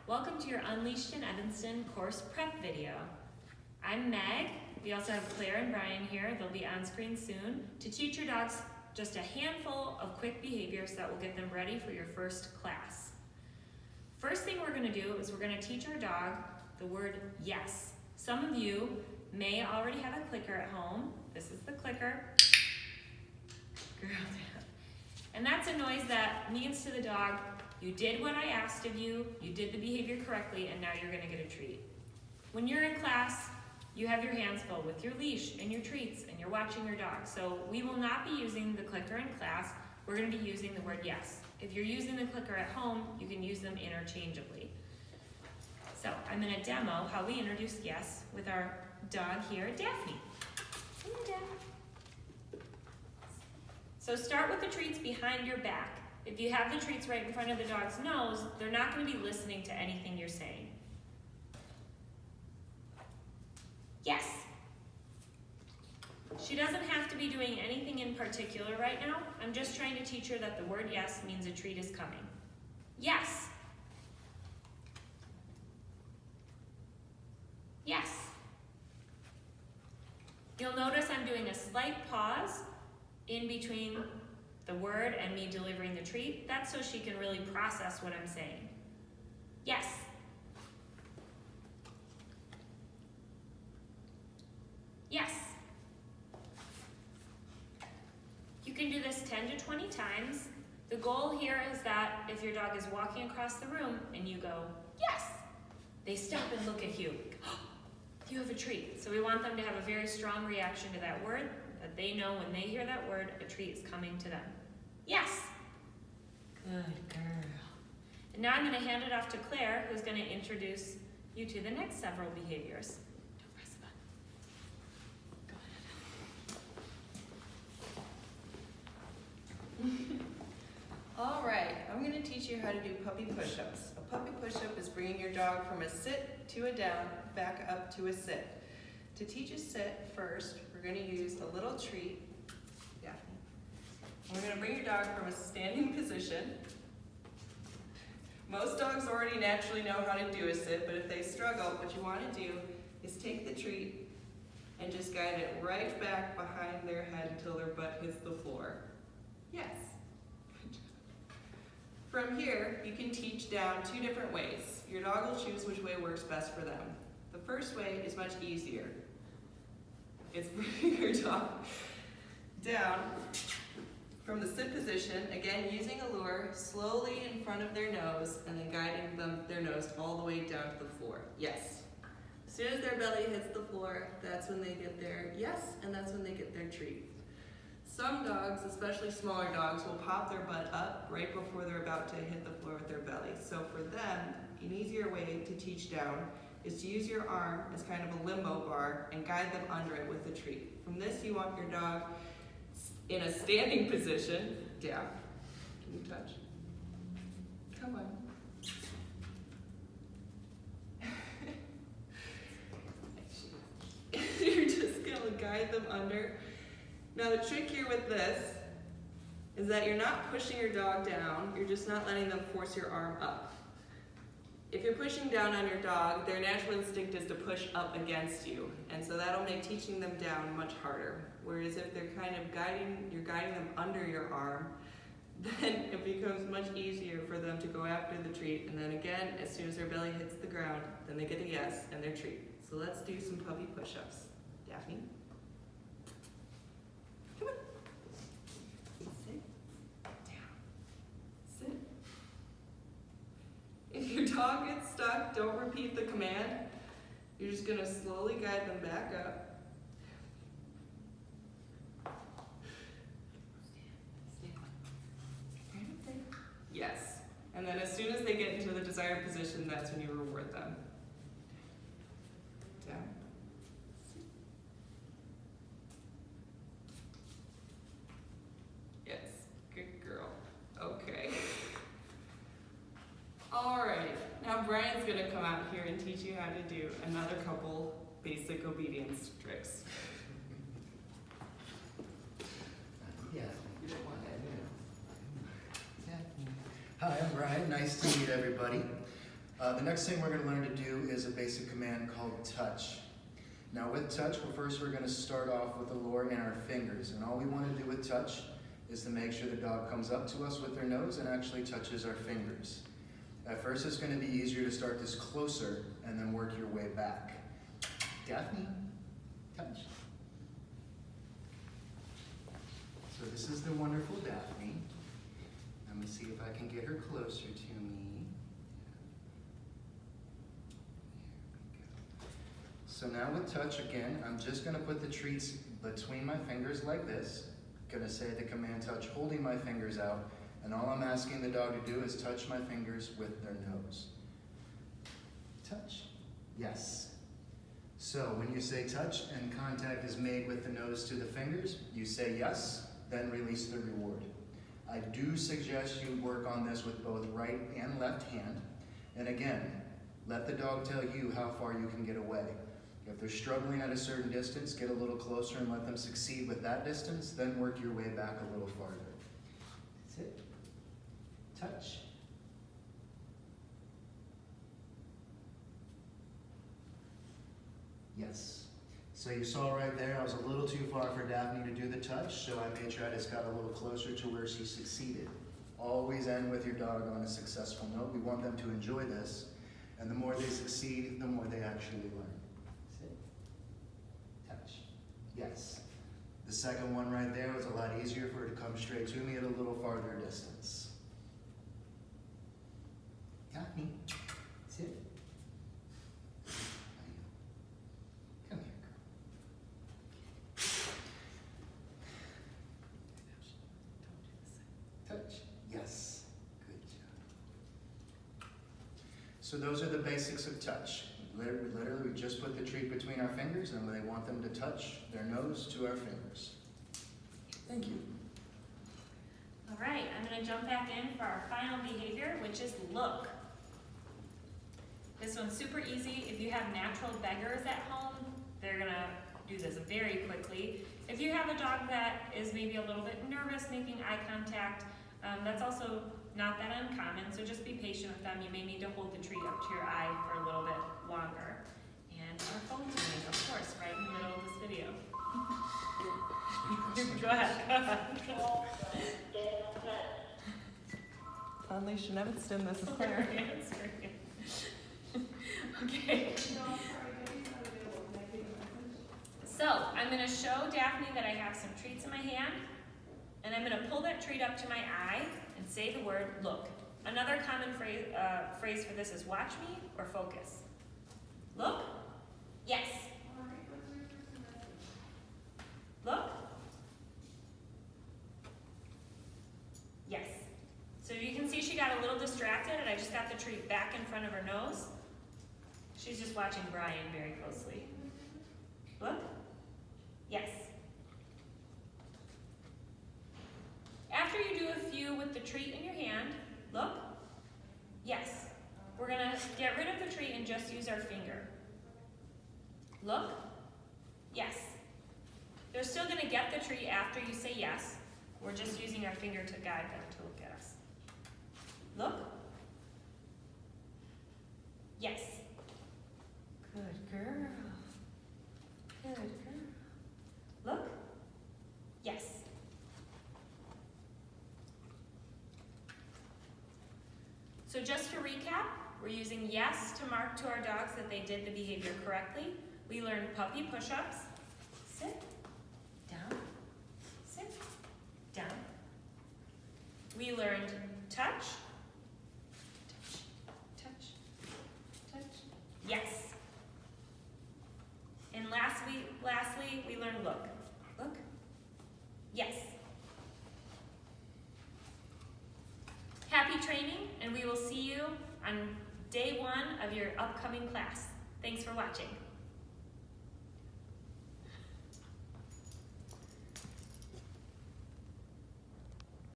Welcome to your Unleashed in Evanston course prep video. I'm Meg. We also have Claire and Brian here. They'll be on screen soon to teach your dogs just a handful of quick behaviors that will get them ready for your first class. First thing we're going to do is we're going to teach our dog the word yes. Some of you may already have a clicker at home. This is the clicker. And that's a noise that means to the dog, you did what I asked of you, you did the behavior correctly, and now you're going to get a treat. When you're in class, you have your hands full with your leash and your treats, and you're watching your dog. So we will not be using the clicker in class. We're going to be using the word yes. If you're using the clicker at home, you can use them interchangeably. So I'm going to demo how we introduce yes with our dog here, Daphne. Come here, Daphne. So start with the treats behind your back. If you have the treats right in front of the dog's nose, they're not going to be listening to anything you're saying. Yes. She doesn't have to be doing anything in particular right now. I'm just trying to teach her that the word yes means a treat is coming. Yes. Yes. You'll notice I'm doing a slight pause in between the word and me delivering the treat. That's so she can really process what I'm saying. Yes. Yes. You can do this 10 to 20 times. The goal here is that if your dog is walking across the room and you go, yes, they stop and look at you. You have a treat. So we want them to have a very strong reaction to that word, that they know when they hear that word, a treat is coming to them. Yes. Good girl. And now I'm going to hand it off to Claire, who's going to introduce you to the next several behaviors. Don't press the button. Go ahead. All right, I'm going to teach you how to do puppy push-ups. A puppy push-up is bringing your dog from a sit to a down, back up to a sit. To teach a sit, first, we're going to use a little treat. Daphne. We're going to bring your dog from a standing position. Most dogs already naturally know how to do a sit, but if they struggle, what you want to do is take the treat and just guide it right back behind their head until their butt hits the floor. Yes. From here, you can teach down two different ways. Your dog will choose which way works best for them. The first way is much easier. It's bringing your dog down from the sit position, again using a lure, slowly in front of their nose, and then guiding their nose all the way down to the floor. Yes. As soon as their belly hits the floor, that's when they get their yes, and that's when they get their treat. Some dogs, especially smaller dogs, will pop their butt up right before they're about to hit the floor with their belly. So for them, an easier way to teach down is to use your arm as kind of a limbo bar and guide them under it with a treat. From this, you want your dog in a standing position. Down. Can you touch? Come on. You're just gonna guide them under. Now the trick here with this is that you're not pushing your dog down, you're just not letting them force your arm up. If you're pushing down on your dog, their natural instinct is to push up against you, and so that'll make teaching them down much harder. Whereas if they're kind of you're guiding them under your arm, then it becomes much easier for them to go after the treat, and then again, as soon as their belly hits the ground, then they get a yes and their treat. So let's do some puppy push-ups. Daphne? Come on. Sit. Down. Sit. If your dog gets stuck, don't repeat the command. You're just going to slowly guide them back up. Yes. And then as soon as they get into the desired position, that's when you reward them. Down. Yes. Good girl. Okay. All right. Now Brian's going to come out here and teach you how to do another couple basic obedience tricks. Yeah, you don't want that, do you? Hi, I'm Brian. Nice to meet everybody. The next thing we're going to learn to do is a basic command called touch. Now with touch, we're going to start off with the lure in our fingers. And all we want to do with touch is to make sure the dog comes up to us with their nose and actually touches our fingers. At first it's going to be easier to start this closer and then work your way back. Daphne, touch. So this is the wonderful Daphne. Let me see if I can get her closer to me. So now with touch again, I'm just going to put the treats between my fingers like this. Going to say the command touch, holding my fingers out, and all I'm asking the dog to do is touch my fingers with their nose. Touch. Yes. So when you say touch and contact is made with the nose to the fingers, you say yes, then release the reward. I do suggest you work on this with both right and left hand. And again, let the dog tell you how far you can get away. If they're struggling at a certain distance, get a little closer and let them succeed with that distance, then work your way back a little farther. That's it. Touch. Yes. So you saw right there, I was a little too far for Daphne to do the touch, so I made sure I just got a little closer to where she succeeded. Always end with your dog on a successful note. We want them to enjoy this, and the more they succeed, the more they actually learn. Sit. Touch. Yes. The second one right there was a lot easier for her to come straight to me at a little farther distance. Daphne, sit. Come here, girl. Touch. Yes. Good job. So those are the basics of touch. Literally, we just put the treat between our fingers and they want them to touch their nose to our fingers. Thank you. All right, I'm going to jump back in for our final behavior, which is look. This one's super easy. If you have natural beggars at home, they're going to do this very quickly. If you have a dog that is maybe a little bit nervous making eye contact, that's also not that uncommon, so just be patient with them. You may need to hold the treat up to your eye for a little bit longer. And our phone's ringing, of course, right in the middle of this video. Go ahead. Unleash in Evanston, this is Claire. Okay. So, I'm going to show Daphne that I have some treats in my hand, and I'm going to pull that treat up to my eye and say the word look. Another common phrase for this is watch me or focus. Look. Yes. Look. Yes. So you can see she got a little distracted and I just got the treat back in front of her nose. She's just watching Brian very closely. Look. Yes. After you do a few with the treat in your hand, look. Yes. We're going to get rid of the treat and just use our finger. Look. Yes. They're still going to get the treat after you say yes. We're just using our finger to guide them to look at us. Look. Yes. Good girl. Good girl. Look. Yes. So just to recap, we're using yes to mark to our dogs that they did the behavior correctly. We learned puppy push-ups. Sit, down, sit, down. We learned touch, touch, touch, yes. And lastly, we learned look. Look, yes. Happy training, and we will see you on day 1 of your upcoming class. Thanks for watching.